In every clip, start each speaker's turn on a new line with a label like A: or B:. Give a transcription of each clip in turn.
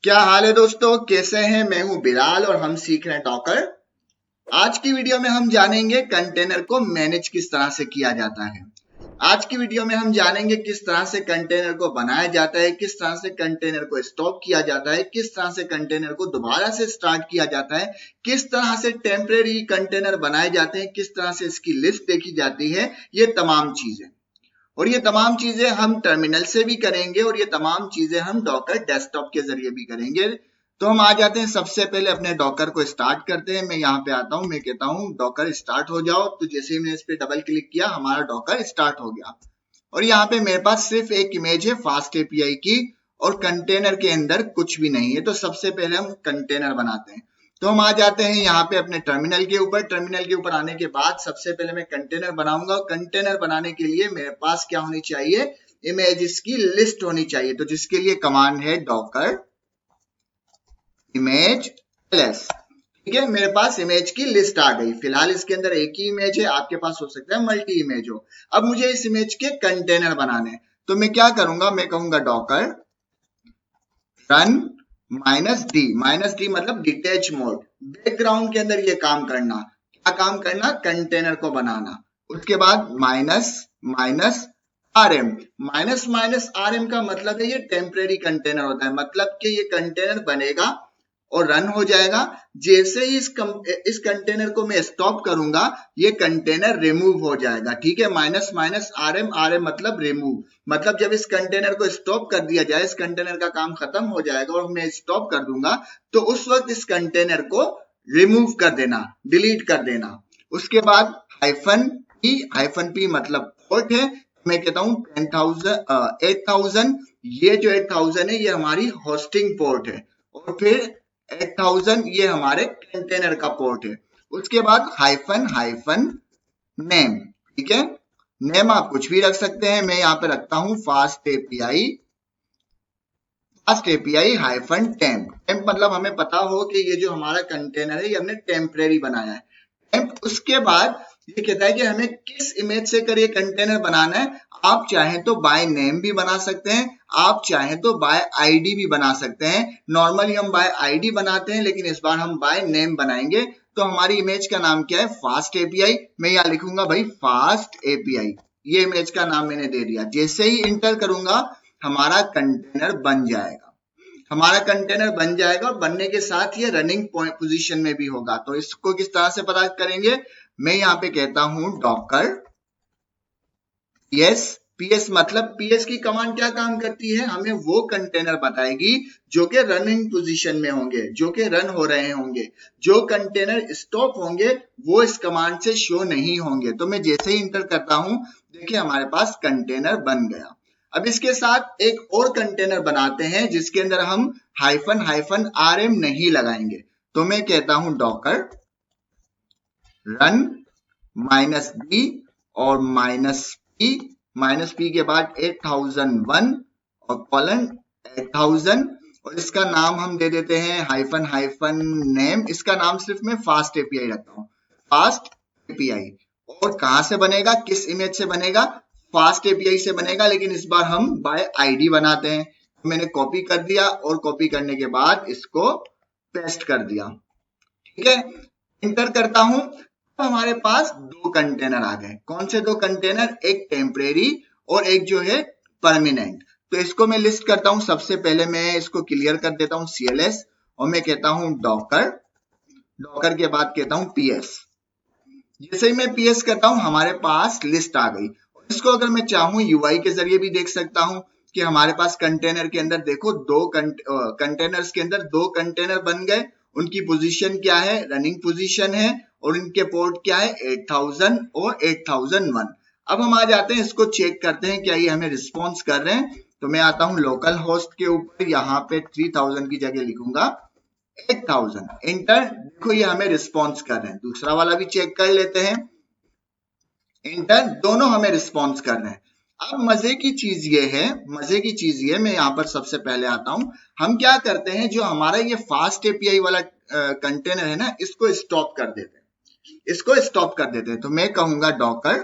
A: क्या हाल है दोस्तों, कैसे हैं? मैं हूं बिलाल और हम सीख रहे हैं डॉकर। आज की वीडियो में हम जानेंगे कंटेनर को मैनेज किस तरह से किया जाता है। आज की वीडियो में हम जानेंगे किस तरह से कंटेनर को बनाया जाता है, किस तरह से कंटेनर को स्टॉप किया जाता है, किस तरह से कंटेनर को दोबारा से स्टार्ट किया जाता है, किस तरह से टेम्परेरी कंटेनर बनाए जाते हैं, किस तरह से इसकी लिस्ट देखी जाती है। ये तमाम चीजें और ये तमाम चीजें हम टर्मिनल से भी करेंगे और ये तमाम चीजें हम डॉकर डेस्कटॉप के जरिए भी करेंगे। तो हम आ जाते हैं, सबसे पहले अपने डॉकर को स्टार्ट करते हैं। मैं यहाँ पे आता हूँ, मैं कहता हूँ डॉकर स्टार्ट हो जाओ। तो जैसे ही मैंने इस पे डबल क्लिक किया, हमारा डॉकर स्टार्ट हो गया और यहाँ पे मेरे पास सिर्फ एक इमेज है फास्ट एपीआई की और कंटेनर के अंदर कुछ भी नहीं है। तो सबसे पहले हम कंटेनर बनाते हैं। तो हम आ जाते हैं यहाँ पे अपने टर्मिनल के ऊपर। टर्मिनल के ऊपर आने के बाद सबसे पहले मैं कंटेनर बनाऊंगा। कंटेनर बनाने के लिए मेरे पास क्या होनी चाहिए? इमेजेस की लिस्ट होनी चाहिए। तो जिसके लिए कमांड है डॉकर इमेज एलएस। ठीक है, मेरे पास इमेज की लिस्ट आ गई। फिलहाल इसके अंदर एक ही इमेज है, आपके पास हो सकता है मल्टी इमेज हो। अब मुझे इस इमेज के कंटेनर बनाने, तो मैं क्या करूंगा? मैं कहूंगा डॉकर रन माइनस डी मतलब डिटेच मोड। बैकग्राउंड के अंदर ये काम करना। क्या काम करना? कंटेनर को बनाना। उसके बाद minus minus RM. Minus minus RM का मतलब है ये टेम्परेरी कंटेनर होता है, मतलब कि ये कंटेनर बनेगा और रन हो जाएगा। जैसे ही इस कंटेनर को मैं स्टॉप करूंगा, ये कंटेनर रिमूव हो जाएगा। ठीक है, माइनस माइनस आरएम, आरएम मतलब रिमूव, मतलब जब इस कंटेनर को स्टॉप कर दिया जाए, इस कंटेनर का काम खत्म हो जाएगा और मैं स्टॉप कर दूंगा, तो उस वक्त इस कंटेनर को रिमूव कर देना, डिलीट कर देना। उसके बाद हाइफन पी मतलब पोर्ट है। मैं कहता हूं 8,000। ये जो 8,000 है, ये हमारी होस्टिंग पोर्ट है और फिर 8,000 ये हमारे कंटेनर का पोर्ट है। उसके बाद हाइफन नेम। ठीक है, नेम आप कुछ भी रख सकते हैं। मैं यहाँ पे रखता हूं fast API hyphen temp. Temp मतलब हमें पता हो कि ये जो हमारा कंटेनर है, ये हमने टेम्परेरी बनाया है। टेम्प। उसके बाद ये कहता है कि हमें किस इमेज से कर ये कंटेनर बनाना है। आप चाहें तो बाय नेम भी बना सकते हैं, आप चाहें तो बाय आईडी भी बना सकते हैं। नॉर्मली हम बाय आईडी बनाते हैं, लेकिन इस बार हम बाय नेम बनाएंगे। तो हमारी इमेज का नाम क्या है? Fast API. मैं यहाँ लिखूंगा भाई फास्ट एपीआई। ये इमेज का नाम मैंने दे दिया। जैसे ही इंटर करूंगा, हमारा कंटेनर बन जाएगा। हमारा कंटेनर बन जाएगा और बनने के साथ ये रनिंग पोजीशन में भी होगा। तो इसको किस तरह से पता करेंगे? मैं यहाँ पे कहता हूं डॉकर पीएस मतलब पीएस की कमांड क्या काम करती है? हमें वो कंटेनर बताएगी जो कि रनिंग पोजीशन में होंगे, जो कि रन हो रहे होंगे। जो कंटेनर स्टॉप होंगे वो इस कमांड से शो नहीं होंगे। तो मैं जैसे ही इंटर करता हूं, देखिए हमारे पास कंटेनर बन गया। अब इसके साथ एक और कंटेनर बनाते हैं जिसके अंदर हम हाइफन आरएम नहीं लगाएंगे। तो मैं कहता हूं डॉकर रन -b और -p के बाद 8,001 और कॉलन 8,000 और इसका नाम हम दे देते हैं हाइफन नेम। इसका नाम सिर्फ मैं फास्ट एपीआई रखता हूँ, फास्ट एपीआई। और कहां से बनेगा? किस इमेज से बनेगा? फास्ट एपीआई से बनेगा, लेकिन इस बार हम बाय आईडी बनाते हैं। मैंने कॉपी कर दिया और कॉपी करने के बाद इसको पेस्ट कर दिया। ठीक है, इंटर करता हूं। हमारे पास दो कंटेनर आ गए। कौन से दो कंटेनर? एक टेम्परेरी और एक जो है परमानेंट। तो इसको मैं लिस्ट करता हूं। सबसे पहले मैं इसको क्लियर कर देता हूं CLS और मैं कहता हूं डॉकर के बाद कहता हूं PS। जैसे ही मैं PS करता हूं, हमारे पास लिस्ट आ गई। इसको अगर मैं चाहूं UI के जरिए भी देख सकता हूं कि हमारे पास कंटेनर के अंदर देखो दो कंटेनर्स के अंदर दो कंटेनर बन गए। उनकी पोजीशन क्या है? रनिंग पोजीशन है और इनके पोर्ट क्या है? 8,000 और 8,001। अब हम आ जाते हैं, इसको चेक करते हैं क्या ये हमें रिस्पॉन्स कर रहे हैं। तो मैं आता हूं लोकल होस्ट के ऊपर, यहाँ पे 3,000 की जगह लिखूंगा 8,000। इंटर। देखो ये हमें रिस्पॉन्स कर रहे हैं। दूसरा वाला भी चेक कर लेते हैं। इंटर। दोनों हमें रिस्पॉन्स कर रहे हैं। अब मजे की चीज ये, मैं यहाँ पर सबसे पहले आता हूं। हम क्या करते हैं, जो हमारा ये फास्ट एपीआई वाला कंटेनर है ना, इसको स्टॉप कर देते हैं। तो मैं कहूंगा डॉकर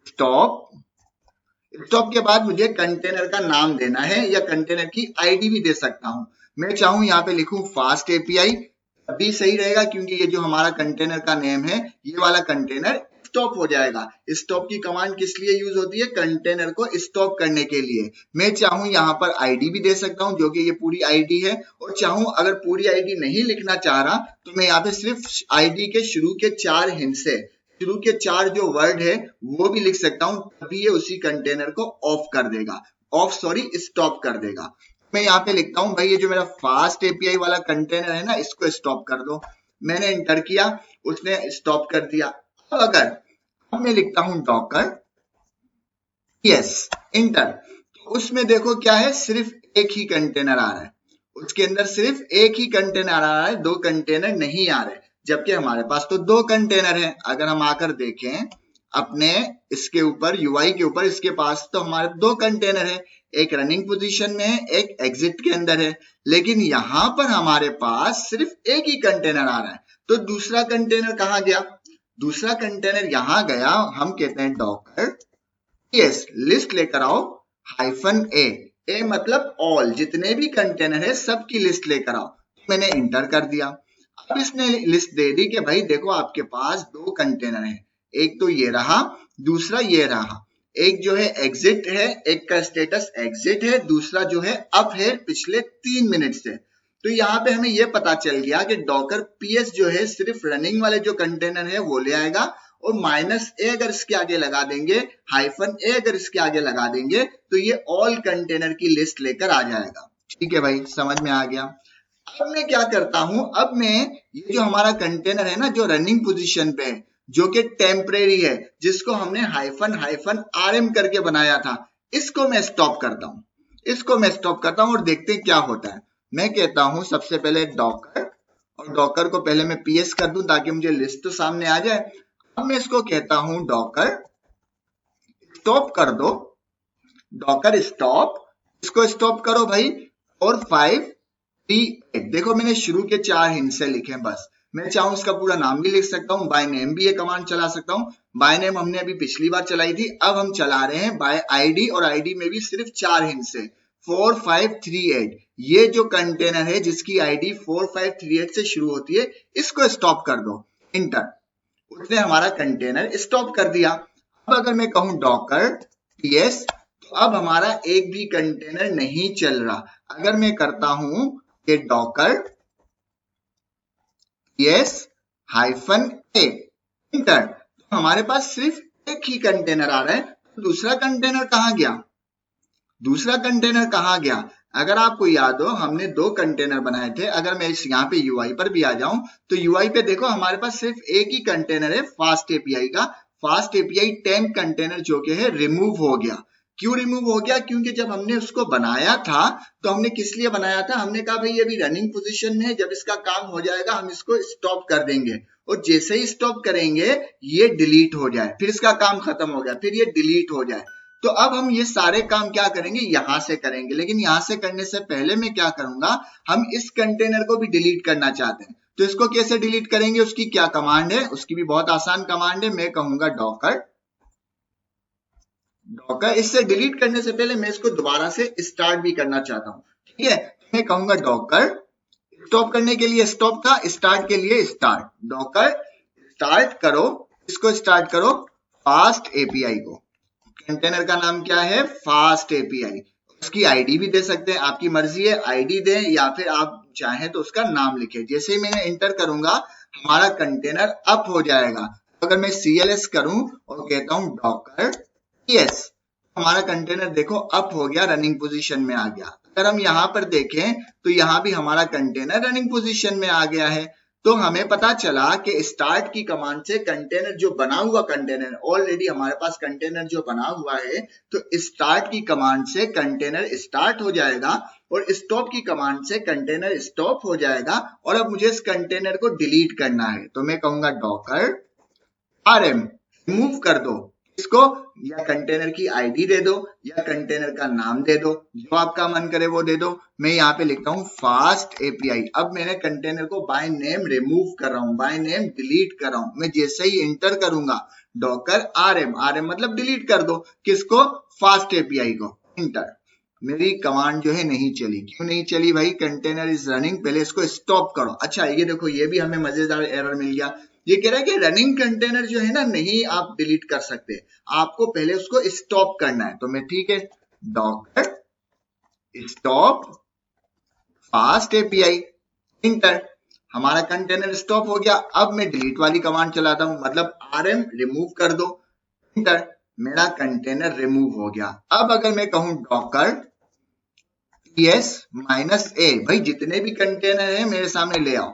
A: स्टॉप स्टॉप के बाद मुझे कंटेनर का नाम देना है या कंटेनर की आईडी भी दे सकता हूं। मैं चाहूं यहाँ पे लिखूं फास्ट एपीआई, अभी सही रहेगा क्योंकि ये जो हमारा कंटेनर का नेम है ये वाला कंटेनर स्टॉप हो जाएगा। स्टॉप की कमांड किस लिए यूज होती है? कंटेनर को स्टॉप करने के लिए। मैं चाहूं यहाँ पर आईडी भी दे सकता हूं जो कि ये पूरी आईडी है, और चाहूं अगर पूरी आईडी नहीं लिखना चाह रहा तो मैं यहाँ पे सिर्फ आईडी के शुरू के 4 हिंस है, शुरू के 4 जो वर्ड है वो भी लिख सकता हूं, तभी ये उसी कंटेनर को ऑफ कर देगा, स्टॉप कर देगा। मैं यहाँ पे लिखता हूं भाई ये जो मेरा फास्ट एपीआई वाला कंटेनर है ना इसको स्टॉप कर दो। मैंने एंटर किया, उसने स्टॉप कर दिया। अब मैं लिखता हूं डॉकर यस एंटर, तो उसमें देखो क्या है, सिर्फ एक ही कंटेनर आ रहा है, उसके अंदर सिर्फ एक ही कंटेनर आ रहा है, 2 कंटेनर नहीं आ रहे, जबकि हमारे पास तो 2 कंटेनर है। अगर हम आकर देखें अपने इसके ऊपर यूआई के ऊपर, इसके पास तो हमारे 2 कंटेनर है, एक रनिंग पोजीशन में है, एक एग्जिट के अंदर है, लेकिन यहाँ पर हमारे पास सिर्फ एक ही कंटेनर आ रहा है। तो दूसरा कंटेनर कहाँ गया? दूसरा कंटेनर यहाँ गया, हम कहते हैं डॉकर यस लिस्ट लेकर आओ -a मतलब ऑल, जितने भी कंटेनर है सबकी लिस्ट लेकर आओ। मैंने इंटर कर दिया। अब इसने लिस्ट दे दी कि भाई देखो आपके पास 2 कंटेनर है, एक तो ये रहा, दूसरा ये रहा, एक जो है एग्जिट है, एक का स्टेटस एग्जिट है, दूसरा जो है अप है पिछले 3 मिनट से। तो यहाँ पे हमें ये पता चल गया कि डॉकर पीएस जो है सिर्फ रनिंग वाले जो कंटेनर है वो ले आएगा, और -a अगर इसके आगे लगा देंगे, -a अगर इसके आगे लगा देंगे तो ये ऑल कंटेनर की लिस्ट लेकर आ जाएगा। ठीक है भाई, समझ में आ गया। अब मैं क्या करता हूं, अब मैं ये जो हमारा कंटेनर है ना जो रनिंग पोजीशन पे है, जो कि टेम्परेरी है, जिसको हमने -rm करके बनाया था, इसको मैं स्टॉप करता हूं, इसको मैं स्टॉप करता हूं और देखते हैं क्या होता है। मैं कहता हूं सबसे पहले डॉकर, और डॉकर को पहले मैं पीएस कर दूं ताकि मुझे लिस्ट तो सामने आ जाए। अब मैं इसको कहता हूं डॉकर स्टॉप कर दो, डॉकर स्टॉप, इसको स्टॉप करो भाई, और 5 3 8 देखो मैंने शुरू के 4 हिंट से लिखे बस। मैं चाहूं इसका पूरा नाम भी लिख सकता हूं, बाय नेम भी ये कमांड चला सकता हूं। बाय नेम हमने अभी पिछली बार चलाई थी, अब हम चला रहे हैं बाय आईडी, और आईडी में भी सिर्फ 4 हिंट से 4 5 3 8। ये जो कंटेनर है जिसकी आईडी 4 5 3 8 से शुरू होती है, इसको स्टॉप कर दो, इंटर। उसने हमारा कंटेनर स्टॉप कर दिया। अब अगर मैं कहूं डॉकर पीएस, तो अब हमारा एक भी कंटेनर नहीं चल रहा। अगर मैं करता हूं कि डॉकर पीएस -a इंटर, तो हमारे पास सिर्फ एक ही कंटेनर आ रहा है। तो दूसरा कंटेनर कहां गया? दूसरा कंटेनर कहां गया? अगर आपको याद हो हमने 2 कंटेनर बनाए थे। अगर मैं इस यहाँ पे यूआई पर भी आ जाऊं तो यूआई पे देखो हमारे पास सिर्फ एक ही कंटेनर है फास्ट एपीआई का। फास्ट एपीआई टेम्प कंटेनर जो कि है रिमूव हो गया। क्यों रिमूव हो गया? क्योंकि जब हमने उसको बनाया था तो हमने किस लिए बनाया था? हमने कहा भाई ये भी रनिंग पोजीशन में है, जब इसका काम हो जाएगा हम इसको स्टॉप कर देंगे, और जैसे ही स्टॉप करेंगे ये डिलीट हो जाए, फिर इसका काम खत्म हो गया, फिर ये डिलीट हो जाए। तो अब हम ये सारे काम क्या करेंगे? यहां से करेंगे, लेकिन यहां से करने से पहले मैं क्या करूंगा, हम इस कंटेनर को भी डिलीट करना चाहते हैं। तो इसको कैसे डिलीट करेंगे? उसकी क्या कमांड है? उसकी भी बहुत आसान कमांड है। मैं कहूंगा डॉकर डॉकर। इससे डिलीट करने से पहले मैं इसको दोबारा से स्टार्ट भी करना चाहता हूं, ठीक है। मैं कहूंगा डॉकर स्टॉप करने के लिए स्टॉप था, स्टार्ट के लिए स्टार्ट। डॉकर स्टार्ट करो, इसको स्टार्ट करो फास्ट एपीआई को। कंटेनर का नाम क्या है? Fast API. उसकी आईडी भी दे सकते हैं, आपकी मर्जी है, आईडी दें या फिर आप चाहें तो उसका नाम लिखें। जैसे ही मैंने एंटर करूंगा हमारा कंटेनर अप हो जाएगा। अगर मैं CLS करूं और कहता हूं डॉकर यस, हमारा कंटेनर देखो अप हो गया, रनिंग पोजीशन में आ गया। अगर हम यहाँ पर देखें तो यहाँ भी हमारा कंटेनर रनिंग पोजीशन में आ गया है। तो हमें पता चला कि स्टार्ट की कमांड से कंटेनर जो बना हुआ कंटेनर, ऑलरेडी हमारे पास कंटेनर जो बना हुआ है, तो स्टार्ट की कमांड से कंटेनर स्टार्ट हो जाएगा, और स्टॉप की कमांड से कंटेनर स्टॉप हो जाएगा। और अब मुझे इस कंटेनर को डिलीट करना है, तो मैं कहूंगा डॉकर RM रिमूव कर दो इसको, या कंटेनर की आईडी दे दो या कंटेनर का नाम दे दो, जो आपका मन करे वो दे दो। मैं यहाँ पे लिखता हूँ फास्ट एपीआई। अब मैंने कंटेनर को बाय नेम रिमूव कर रहा हूँ, बाय नेम डिलीट कर रहा हूँ। मैं जैसे ही एंटर करूंगा डॉकर आरएम, आरएम मतलब डिलीट कर दो, किसको, फास्ट एपीआई को, इंटर। मेरी कमांड जो है नहीं चली, क्यों नहीं चली भाई, कंटेनर इज रनिंग, पहले इसको स्टॉप करो। अच्छा ये देखो, ये भी हमें मजेदार एरर मिल गया, ये कह रहा है कि रनिंग कंटेनर जो है ना, नहीं आप डिलीट कर सकते, आपको पहले उसको स्टॉप करना है। तो मैं ठीक है, Docker stop fast API, inter, हमारा कंटेनर स्टॉप हो गया। अब मैं डिलीट वाली कमांड चलाता हूं, मतलब आरएम रिमूव कर दो, इंटर, मेरा कंटेनर रिमूव हो गया। अब अगर मैं कहूं डॉकर ps -a, भाई जितने भी कंटेनर है मेरे सामने ले आओ।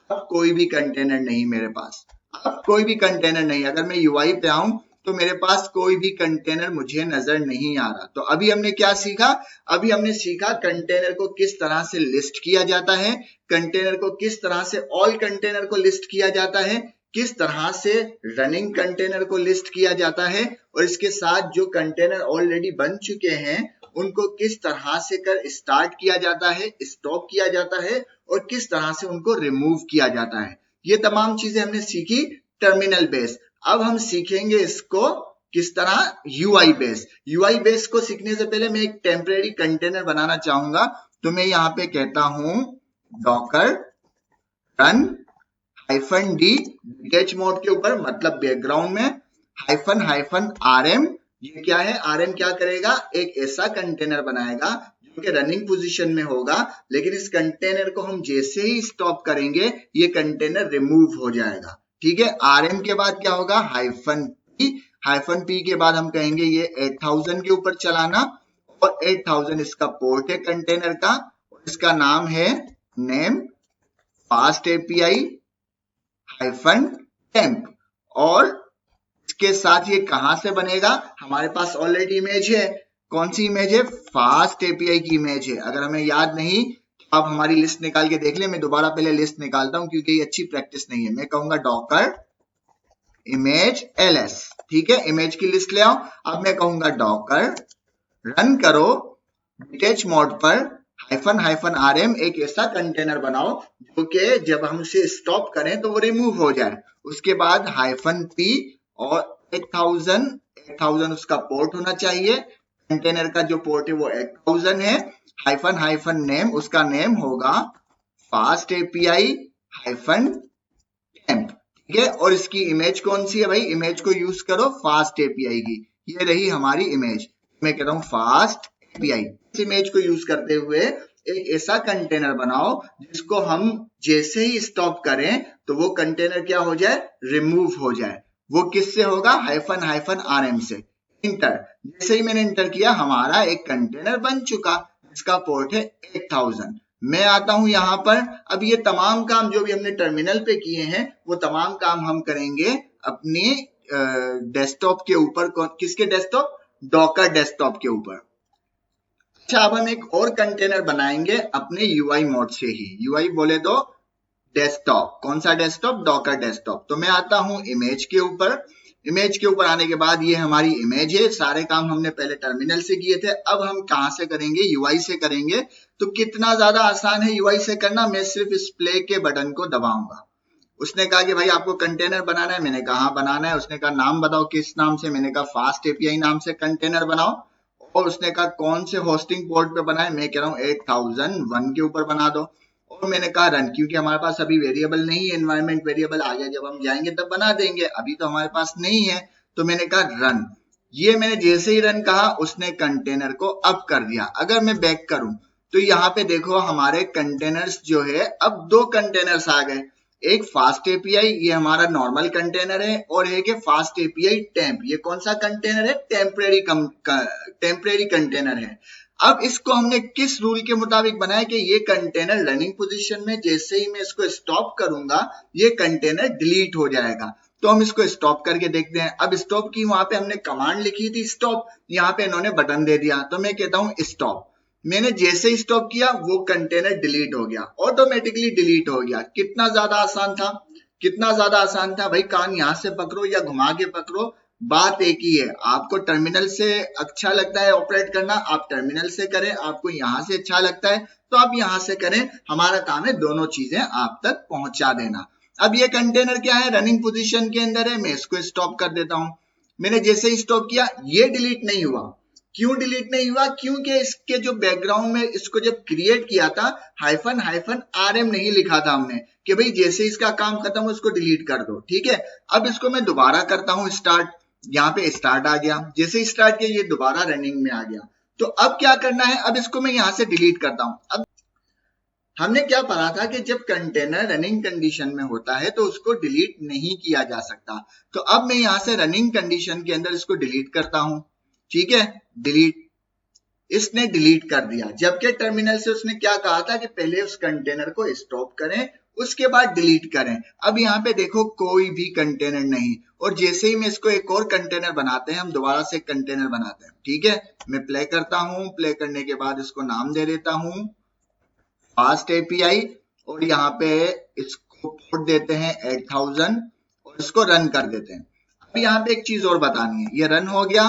A: अब कोई भी कंटेनर नहीं मेरे पास, अब कोई भी कंटेनर नहीं। अगर मैं यूआई पे आऊं तो मेरे पास कोई भी कंटेनर मुझे नजर नहीं आ रहा। तो अभी हमने क्या सीखा, अभी हमने सीखा कंटेनर को किस तरह से लिस्ट किया जाता है, कंटेनर को किस तरह से ऑल कंटेनर को लिस्ट किया जाता है, किस तरह से रनिंग कंटेनर को लिस्ट किया जाता है, और इसके साथ जो कंटेनर ऑलरेडी बन चुके हैं उनको किस तरह से कर स्टार्ट किया जाता है, स्टॉप किया जाता है, और किस तरह से उनको रिमूव किया जाता है। ये तमाम चीजें हमने सीखी टर्मिनल बेस। अब हम सीखेंगे इसको किस तरह, यूआई बेस। यूआई बेस को सीखने से पहले मैं एक टेम्परेरी कंटेनर बनाना चाहूंगा, तो मैं यहाँ पे कहता हूं Docker run -d detach mode के ऊपर, मतलब बैकग्राउंड में, -हाइफन आरएम। ये क्या है, आरएम क्या करेगा, एक ऐसा कंटेनर बनाएगा जो कि रनिंग पोजीशन में होगा, लेकिन इस कंटेनर को हम जैसे ही स्टॉप करेंगे ये कंटेनर रिमूव हो जाएगा। ठीक है, आरएम के बाद क्या होगा, हाइफन पी के बाद हम कहेंगे ये 8000 के ऊपर चलाना, और 8000 इसका पोर्ट है कंटेनर का, और इसका नाम है नेम फास्ट एपीआई -temp, और इसके साथ ये कहां से बनेगा, हमारे पास ऑलरेडी इमेज है, कौन सी इमेज है, फास्ट एपीआई की इमेज है। अगर हमें याद नहीं तो आप हमारी लिस्ट निकाल के देख ले, मैं दोबारा पहले लिस्ट निकालता हूं क्योंकि ये अच्छी प्रैक्टिस नहीं है। मैं कहूंगा डॉकर इमेज ls, ठीक है, इमेज की लिस्ट ले आओ। अब मैं कहूंगा डॉकर रन करो डिटैच मोड पर -rm, एक ऐसा कंटेनर बनाओ जो कि जब हम उसे स्टॉप करें तो वो रिमूव हो जाए। उसके बाद -p और 8000 उसका पोर्ट होना चाहिए, कंटेनर का जो पोर्ट है वो 8000 है, हाइफन नेम, उसका नेम होगा फास्ट एपीआई -temp, ठीक है। और इसकी इमेज कौन सी है भाई, इमेज को यूज करो फास्ट एपीआई की, ये रही हमारी इमेज। मैं कहता हूं फास्ट एपीआई, इस इमेज को यूज करते हुए एक ऐसा कंटेनर बनाओ जिसको हम जैसे ही स्टॉप करें तो वो कंटेनर क्या हो जाए, रिमूव हो जाए। वो किससे होगा, -rm से, इंटर। जैसे ही मैंने इंटर किया हमारा एक कंटेनर बन चुका जिसका पोर्ट है 8000। मैं आता हूं यहां पर, अब ये तमाम काम जो भी हमने टर्मिनल पे किए हैं वो तमाम काम हम करेंगे अपने डेस्कटॉप के ऊपर। किसके डेस्कटॉप, डॉकर डेस्कटॉप के ऊपर। अच्छा, अब हम एक और कंटेनर बनाएंगे अपने यूआई मोड से ही, यूआई बोले तो डेस्कटॉप, कौन सा डेस्कटॉप, डॉकर डेस्कटॉप। तो मैं आता हूं इमेज के ऊपर, इमेज के ऊपर आने के बाद ये हमारी इमेज है, सारे काम हमने पहले टर्मिनल से किए थे, अब हम कहां से करेंगे, यूआई से करेंगे। तो कितना ज्यादा आसान है यूआई से करना, मैं सिर्फ इस प्ले के बटन को दबाऊंगा। उसने कहा कि भाई आपको कंटेनर बनाना है, मैंने कहा बनाना है। उसने कहा नाम बताओ किस नाम से, मैंने कहा फास्ट एपीआई नाम से कंटेनर बनाओ। और उसने कहा कौन से होस्टिंग पोर्ट पे बनाए, मैं कह रहा हूँ 8001 के ऊपर बना दो। और मैंने कहा रन, क्योंकि हमारे पास अभी वेरिएबल नहीं है, एनवायरमेंट वेरिएबल आ गया, जब हम जाएंगे तब बना देंगे, अभी तो हमारे पास नहीं है। तो मैंने कहा रन, ये मैंने जैसे ही रन कहा उसने कंटेनर को अप कर दिया। अगर मैं बैक करूं तो यहाँ पे देखो हमारे कंटेनर्स जो है, अब 2 कंटेनर्स आ गए, एक फास्ट एपीआई, ये हमारा नॉर्मल कंटेनर है, और एक है फास्ट एपीआई टेम्प। ये कौन सा कंटेनर है, टेम्परेरी कंटेनर है। अब इसको हमने किस रूल के मुताबिक बनाया कि ये कंटेनर रनिंग पोजीशन में, जैसे ही मैं इसको स्टॉप करूंगा ये कंटेनर डिलीट हो जाएगा। तो हम इसको स्टॉप करके देखते हैं। अब स्टॉप की वहां पे हमने कमांड लिखी थी स्टॉप, यहाँ पे इन्होंने बटन दे दिया, तो मैं कहता हूं स्टॉप। मैंने जैसे ही स्टॉप किया वो कंटेनर डिलीट हो गया, ऑटोमेटिकली डिलीट हो गया। कितना ज्यादा आसान था, कितना ज्यादा आसान था भाई। कान यहां से पकड़ो या घुमा के पकड़ो, बात एक ही है। आपको टर्मिनल से अच्छा लगता है ऑपरेट करना, आप टर्मिनल से करें, आपको यहां से अच्छा लगता है तो आप यहां से करें, हमारा काम है दोनों चीजें आप तक पहुंचा देना। अब ये कंटेनर क्या है, रनिंग पोजीशन के अंदर है, मैं इसको स्टॉप कर देता हूं। मैंने जैसे ही स्टॉप किया ये डिलीट नहीं हुआ। क्यों डिलीट नहीं हुआ? क्योंकि इसके जो बैकग्राउंड में इसको जब क्रिएट किया था हाइफन हाइफन RM नहीं लिखा था हमने कि भाई जैसे इसका काम खत्म हो उसको डिलीट कर दो। ठीक है, अब इसको मैं दोबारा करता हूं स्टार्ट, यहाँ पे स्टार्ट आ गया, जैसे स्टार्ट किया ये दोबारा रनिंग में आ गया। तो अब क्या करना है, अब इसको मैं यहां से डिलीट करता हूं। अब हमने क्या पढ़ा था कि जब कंटेनर रनिंग कंडीशन में होता है तो उसको डिलीट नहीं किया जा सकता। तो अब मैं यहां से रनिंग कंडीशन के अंदर इसको डिलीट करता हूं। ठीक है, डिलीट, इसने डिलीट कर दिया, जबकि टर्मिनल से उसने क्या कहा था कि पहले उस कंटेनर को स्टॉप करें उसके बाद डिलीट करें। अब यहाँ पे देखो कोई भी कंटेनर नहीं, और जैसे ही मैं इसको एक और कंटेनर बनाते हैं, हम दोबारा से कंटेनर बनाते हैं। ठीक है, मैं प्ले करता हूं, प्ले करने के बाद इसको नाम दे देता हूं फास्ट API, और यहाँ पे इसको पोर्ट देते हैं 8000 और इसको रन कर देते हैं। अब यहाँ पे एक चीज और बतानी है, ये रन हो गया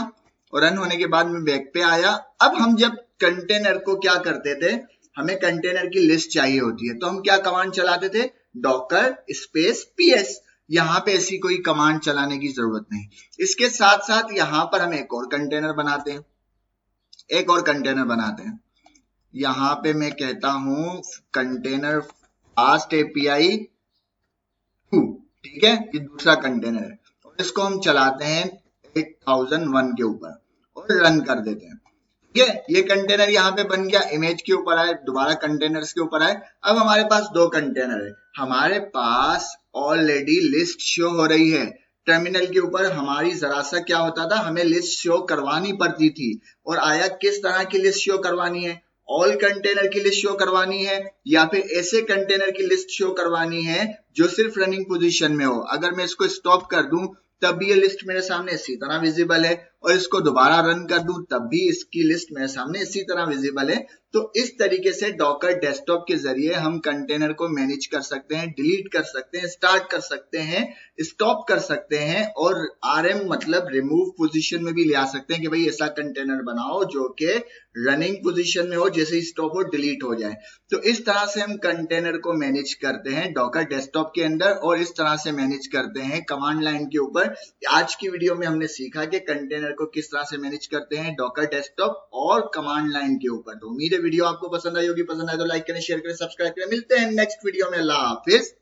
A: और रन होने के बाद मैं बैक पे आया। अब हम जब कंटेनर को क्या करते थे, हमें कंटेनर की लिस्ट चाहिए होती है, तो हम क्या कमांड चलाते थे, डॉकर स्पेस PS। यहाँ पे ऐसी कोई कमांड चलाने की जरूरत नहीं। इसके साथ साथ यहाँ पर हम एक और कंटेनर बनाते हैं, एक और कंटेनर बनाते हैं। यहाँ पे मैं कहता हूं कंटेनर फास्ट API 2। ठीक है, ये दूसरा कंटेनर है और इसको हम चलाते हैं 8001 के ऊपर और रन कर देते हैं। ठीक है, ये कंटेनर यहाँ पे बन गया, इमेज के ऊपर आए, दोबारा कंटेनर्स के ऊपर आए। अब हमारे पास दो कंटेनर है, हमारे पास ऑलरेडी लिस्ट शो हो रही है। टर्मिनल के ऊपर हमारी जरा सा क्या होता था, हमें लिस्ट शो करवानी पड़ती थी, और आया किस तरह की लिस्ट शो करवानी है, ऑल कंटेनर की लिस्ट शो करवानी है या फिर ऐसे कंटेनर की लिस्ट शो करवानी है जो सिर्फ रनिंग पोजीशन में हो। अगर मैं इसको स्टॉप कर दूं तब भी ये लिस्ट मेरे सामने इसी तरह विजिबल है, और इसको दोबारा रन कर दूं तब भी इसकी लिस्ट मेरे सामने इसी तरह विजिबल है। तो इस तरीके से डॉकर डेस्कटॉप के जरिए हम कंटेनर को मैनेज कर सकते हैं, डिलीट कर सकते हैं, स्टार्ट कर सकते हैं, स्टॉप कर सकते हैं, और RM मतलब रिमूव पोजीशन में भी ले आ सकते हैं कि भाई ऐसा कंटेनर बनाओ जो कि रनिंग पोजीशन में हो, जैसे ही स्टॉप हो डिलीट हो जाए। तो इस तरह से हम कंटेनर को मैनेज करते हैं डॉकर डेस्कटॉप के अंदर, और इस तरह से मैनेज करते हैं कमांड लाइन के ऊपर। आज की वीडियो में हमने सीखा कि कंटेनर को किस तरह से मैनेज करते हैं डॉकर डेस्कटॉप और कमांड लाइन के ऊपर। तो उम्मीद है वीडियो आपको पसंद आई होगी, पसंद आए तो लाइक करें, शेयर करें, सब्सक्राइब करें। मिलते हैं नेक्स्ट वीडियो में, अल्लाह हाफिज।